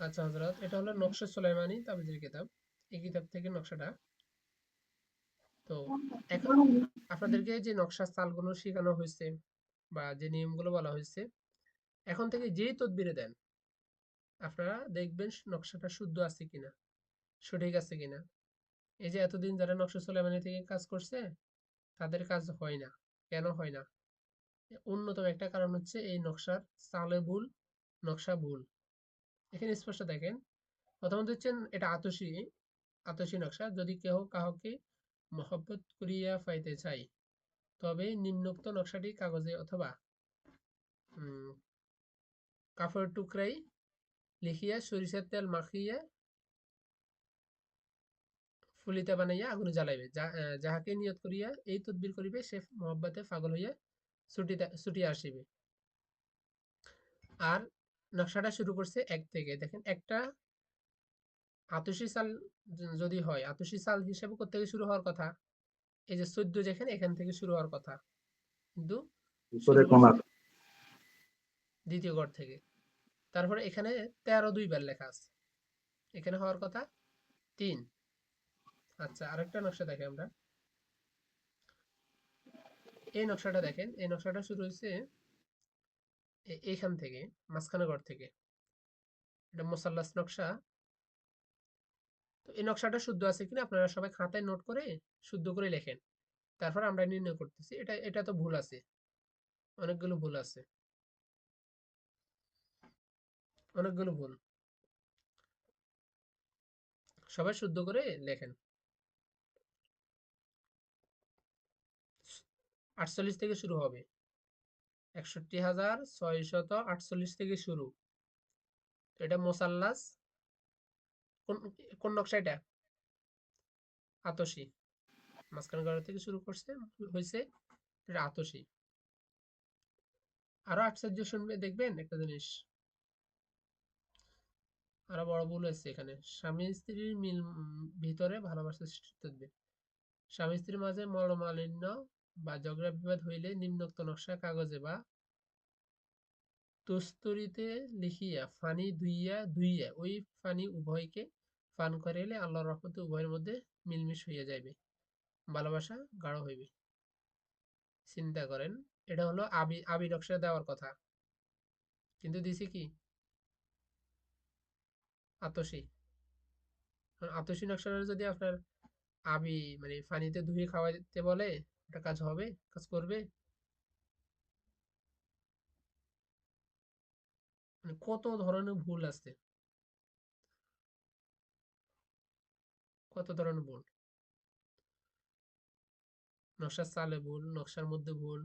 আচ্ছা হযরত, এটা হলো নকশা সুলাইমানি তাবিজের কিতাব। এই কিতাব থেকে নকশাটা। তো এখন আপনাদেরকে যে নকশার চালগুলো শেখানো হয়েছে বা যে নিয়মগুলো বলা হয়েছে, এখন থেকে যেই তদবিরে দেন আপনারা দেখবেন নকশাটা শুদ্ধ আছে কিনা, সঠিক আছে কিনা। এই যে এতদিন যারা নকশা সুলাইমানি থেকে কাজ করছে তাদের কাজ হয় না। কেন হয় না? অন্যতম একটা কারণ হচ্ছে এই নকশার চালে ভুল, নকশা ভুল। এখানে স্পষ্ট দেখেন, প্রথমত হচ্ছেন এটা আতশী, আতশী নকশা। যদি কেহ কাহকে মহব্বত করিয়া পাইতে চাই, তবে নিম্নোক্ত নকশাটি কাগজে অথবা উম, কাপড়ের টুকরায় লিখিয়া সরিষার তেল মাখিয়া ফুলিতে বানাইয়া আগুনে জ্বালাইবে। যাহাকে নিয়ত করিয়া এই তদবির করিবে, সে মহব্বতে পাগল হইয়া ছুটিয়া আসিবে। আর নকশাটা শুরু করছে এক থেকে। দেখেন, একটা আতশী চাল যদি হয়, আতশী চাল হিসেবে কোত্থেকে শুরু হওয়ার কথা? এই যে 14 যেখানে, এখান থেকে শুরু হওয়ার কথা, কিন্তু উপরে শুরু করছে কোণার। দ্বিতীয় ঘর থেকে। তারপরে এখানে 13 দুইবার লেখা আছে, এখানে হওয়ার কথা 3। আচ্ছা, আরেকটা নকশা দেখে আমরা। এই নকশাটা দেখেন, এই নকশাটা শুরু হয়েছে এইখান থেকে, মাঝখানে ঘর থেকে। এটা মুসাল্লাস নকশা। তো এই নকশাটা শুদ্ধ আছে কিনা আপনারা সবাই খাতায় নোট করে শুদ্ধ করে লেখেন। তারপর আমরা নির্ণয় করতেছি এটা এটা তো ভুল আছে, অনেকগুলো ভুল আছে, অনেকগুলো ভুল। সবাই শুদ্ধ করে লেখেন। 48 থেকে শুরু হবে, 61,648 থেকে শুরু। তো এটা মোসাল্লাস। কোন কোন নকশা এটা? আতশী। মাঝখানে ঘর থেকে শুরু করছে, হয়েছে, এটা আতশী। আরো আশ্চর্য শুনবে, দেখবেন একটা জিনিস আরো বড় ভুল হয়েছে এখানে। স্বামী স্ত্রীর মিল ভিতরে ভালোবাসা সৃষ্টি করবে। স্বামী স্ত্রীর মাঝে মনোমালিন্য বা ঝগড়া বিবাদ হইলে নিম্নোক্ত নকশা কাগজে বা তুস্তরিতে লিখিয়া ফানি ধুইয়া ধুইয়া ওই ফানি উভয়কে পান করাইলে আল্লাহর রহমতে উভয়ের মধ্যে মিলমিশ হইয়া যাইবে, ভালোবাসা গাঢ় হইবে। চিন্তা করেন, এটা হলো আবি আবি নকশা দেওয়ার কথা, কিন্তু দিছি কি? আতশী। আতশী নকশাটা যদি আপনার আবি মানে পানিতে ধুয়ে খাওয়াইতে বলে, এটা কাজ হবে? কাজ করবে? মানে কত ধরনের ভুল আছে, কত ধরনের ভুল। নকশার চালে ভুল, নকশার মধ্যে ভুল।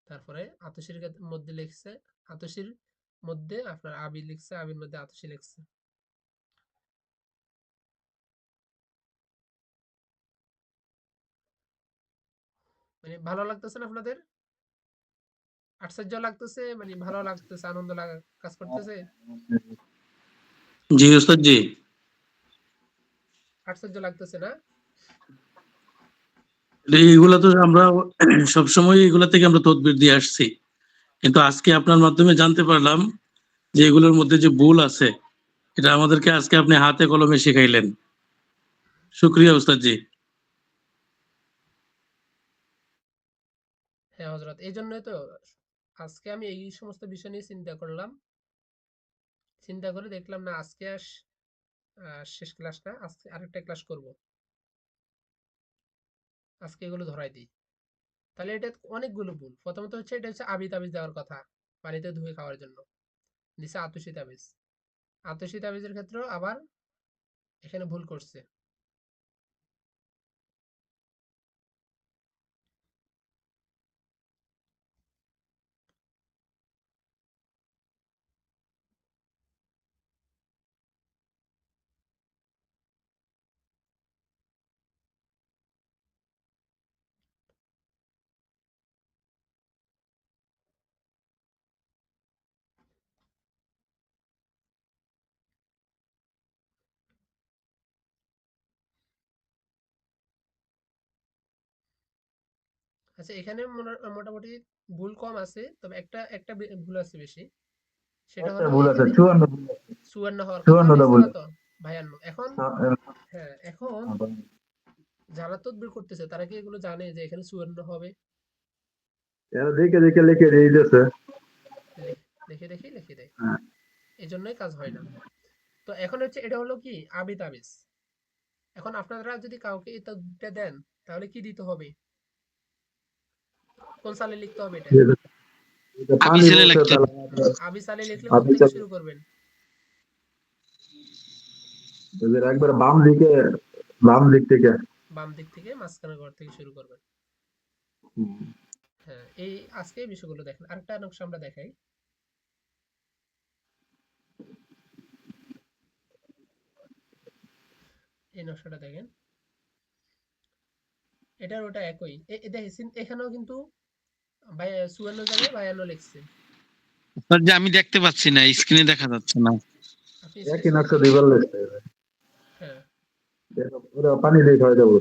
তারপরে আতশীর মধ্যে লিখছে, আতশীর মধ্যে আপনার আবি লিখছে, আবির মধ্যে আতশী লিখছে। মানে ভালো লাগতেছে না আপনাদের? আশ্চর্য লাগতেছে, মানে ভালো লাগতেছে, আনন্দ লাগা কাজ করতেছে? জি ওস্তাদ জি। আশ্চর্য লাগতেছে না? এইগুলা তো আমরা সবসময় এগুলা থেকে আমরা তদবির দিয়ে আসছি, কিন্তু আজকে আপনার মাধ্যমে জানতে পারলাম যে এগুলোর মধ্যে যে ভুল আছে, এটা আমাদেরকে আজকে আপনি হাতে কলমে শিখাইলেন। শুক্রিয়া ওস্তাদ জি। হ্যাঁ হজরত, এই জন্যই তো আজকে আমি এই সমস্ত বিষয় নিয়ে চিন্তা করলাম। চিন্তা করে দেখলাম না, আজকে শেষ ক্লাস না, আজকে আরেকটা ক্লাস করব। আজকে এগুলো ধরাই দিই। তাহলে এটা অনেকগুলো ভুল। প্রথমত হচ্ছে, এটা হচ্ছে আবি তাবিজ দেওয়ার কথা পানিতে ধুয়ে খাওয়ার জন্য, দিছে আতসী তাবিজ। আতসী তাবিজের ক্ষেত্রেও আবার এখানে ভুল করছে। আচ্ছা, এখানে মোটামুটি ভুল কম আছে, তবে একটা একটা ভুল আছে বেশি। সেটা একটা হলো ভুল আছে, এখানে 54 ভুল আছে। 54 হওয়ার কথা 54টা হয়েছিল ভুল তো 52 এখন আছে। হ্যাঁ এখন যারা তদবির করতেছে তারা কি এগুলো জানে যে এখানে 54 হবে? এরা দেখে দেখে লিখে দিয়ে দিতেছে। লে- দেখে দেখে লিখে দেয়, হ্যাঁ। এই জন্যই কাজ হয় না। তো এখন হচ্ছে এটা হলো কি আবি তাবিজ। এখন আপনারা যদি কাউকে এই তদবিরটা দেন তাহলে কি দিতে হবে, কোন সালে লিখতে হবে এটা? এটা এটা আবি পানি ছেলে বলছে লিখতে তাহলে আবি সালে লিখলে কোথা আপনি থেকে শুরু করবেন? এদের একবার বাম দিক থেকে। বাম দিক থেকে মাঝখানে ঘর থেকে শুরু করবেন। হ্যাঁ, এই আজকে এই বিষয়গুলো দেখেন। আরেকটা নকশা আমরা দেখাই। এই নকশাটা দেখেন, এটার ওটা একই। দেখেছেন এখানেও কিন্তু 54 জায়গায় 52 লিখছে। স্যার যে আমি দেখতে পাচ্ছি না, স্ক্রিনে দেখা যাচ্ছে না। আপনি একই স্ক্রিনশট নকশা দিয়ে দুইবার দেখেন। লিখতে হবে। হ্যাঁ, ওরা পানি দিয়ে খাওয়াই দেবো।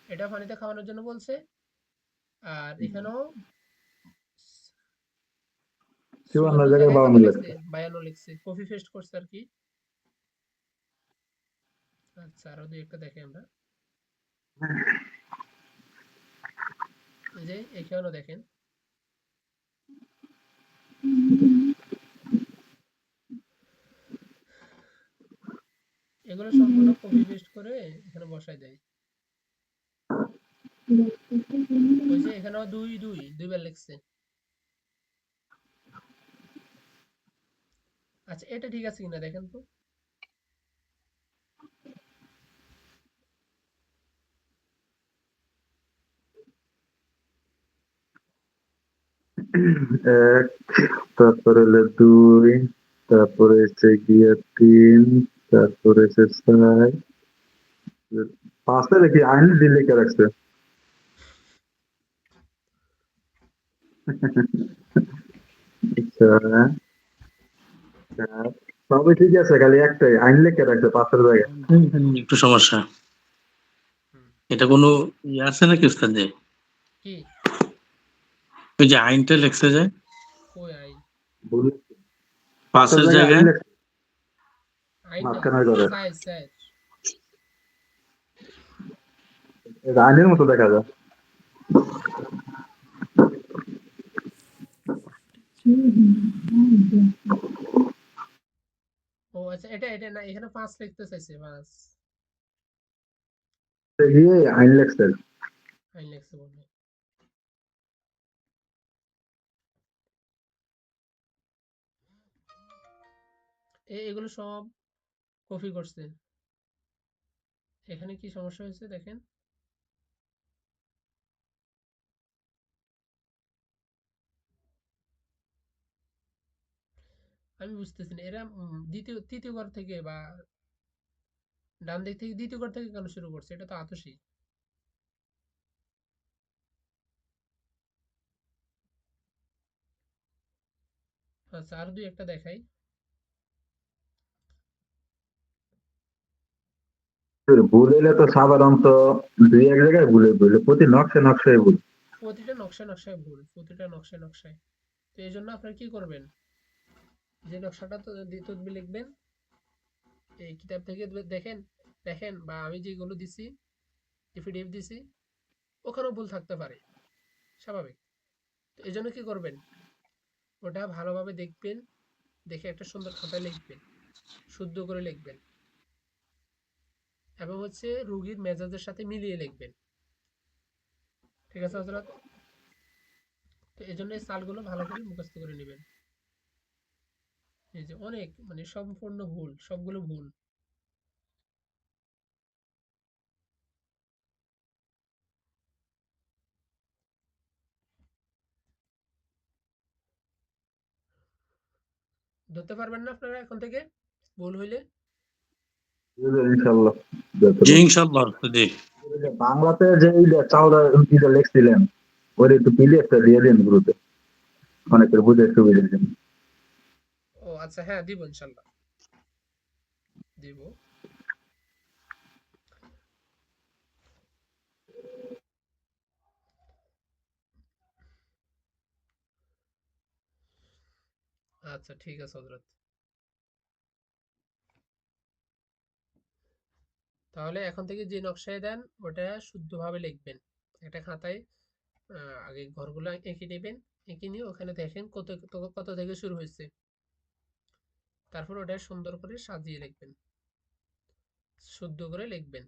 এটা পানিতে খাওয়ানোর জন্য বলছে। আর এখানেও 54 54 জায়গায় জায়গায় কত 52 লিখছে? লিখতে। 52 লিখছে। কপি পেস্ট করছে আর কি। আচ্ছা, আরো দুই একটা দেখে আমরা। এই যে এখানেও দেখেন, এগুলো সম্পূর্ণ কপি পেস্ট করে এখানে বসায় দেয়। ওই যে এখানেও দুইবার লিখছে। আচ্ছা, এটা ঠিক আছে কিনা দেখেন তো। এক, তারপরে হলো 2, তারপরে হচ্ছে গিয়ে 3, তারপরে হচ্ছে 4, 5 দেখি আইন দিন লিখে রাখছে। 6, 7, সবই ঠিক আছে, খালি একটাই আইন লিখে রাখছে 5 জায়গায়। একটু সমস্যা। হুম, এটা কোনো আছে নাকি উস্তাদ যে কি ওই যে আইনটা লেখছে যে কই আইন? ভুল 5 পাশের জায়গায় আইন জায়গায়? লেখছে আইন না, মাঝখানে করে। সাইজ। এটা আইনের মতো দেখা যায়। ও আচ্ছা, এটা না, এখানে 5 লিখতে চাইছে, 5 গিয়ে আইন লেখছে। আইন লিখছে বলে। এগুলো সব কপি করছে। এখানে কি সমস্যা হয়েছে দেখেন। আমি বুঝতেছি না এরা তৃতীয় ঘর থেকে বা ডান দিক থেকে দ্বিতীয় ঘর থেকে কেন শুরু করছে? এটা তো আতসী। আচ্ছা, আর দুই একটা দেখাই। ভুল হইলে তো সাধারণত 2-1 জায়গায় ভুল প্রতি নকশায় ভুল। প্রতিটা নকশায় ভুল, প্রতিটা নকশায়। তো এই জন্য আপনারা কি করবেন, যে নকশাটা তো তদবির লিখবেন এই কিতাব থেকে দেখেন দেখেন, বা আমি যেগুলো দিছি, যে পিডিএফ দিছি, ওখানেও ভুল থাকতে পারে, স্বাভাবিক। তো এই জন্য কি করবেন, ওটা ভালোভাবে দেখবেন, দেখে একটা সুন্দর খাতায় লিখবেন, শুদ্ধ করে লিখবেন, এবং হচ্ছে রুগীর মেজাজের সাথে মিলিয়ে লিখবেন। ঠিক আছে হজরত? তো এই জন্য এই সালগুলো ভালো করে মুখস্থ করে নেবেন। এই যে অনেক মানে সম্পূর্ণ ভুল, সবগুলো ভুল। ধরতে পারবেন না আপনারা এখন থেকে ভুল হইলে? ইনশাল্লাহ। জি ইনশাল্লাহ জি। বাংলাতে যে চাওলা লিখছিলেন ওর একটু পিডিএফটা দিয়ে দিন গ্রুপে, অনেকের বুঝে সুবিধার জন্য। ও আচ্ছা, হ্যাঁ দিব ইনশাল্লাহ, দিব। আচ্ছা ঠিক আছে হযরত। তাহলে এখন থেকে যে নকশায় দেন ওটা শুদ্ধভাবে লিখবেন। একটা খাতায় আগে ঘরগুলো এঁকে নেবেন। এঁকে নিয়ে ওখানে দেখেন কত থেকে শুরু হয়েছে। তারপর ওটা সুন্দর করে সাজিয়ে লিখবেন। শুদ্ধ করে লিখবেন।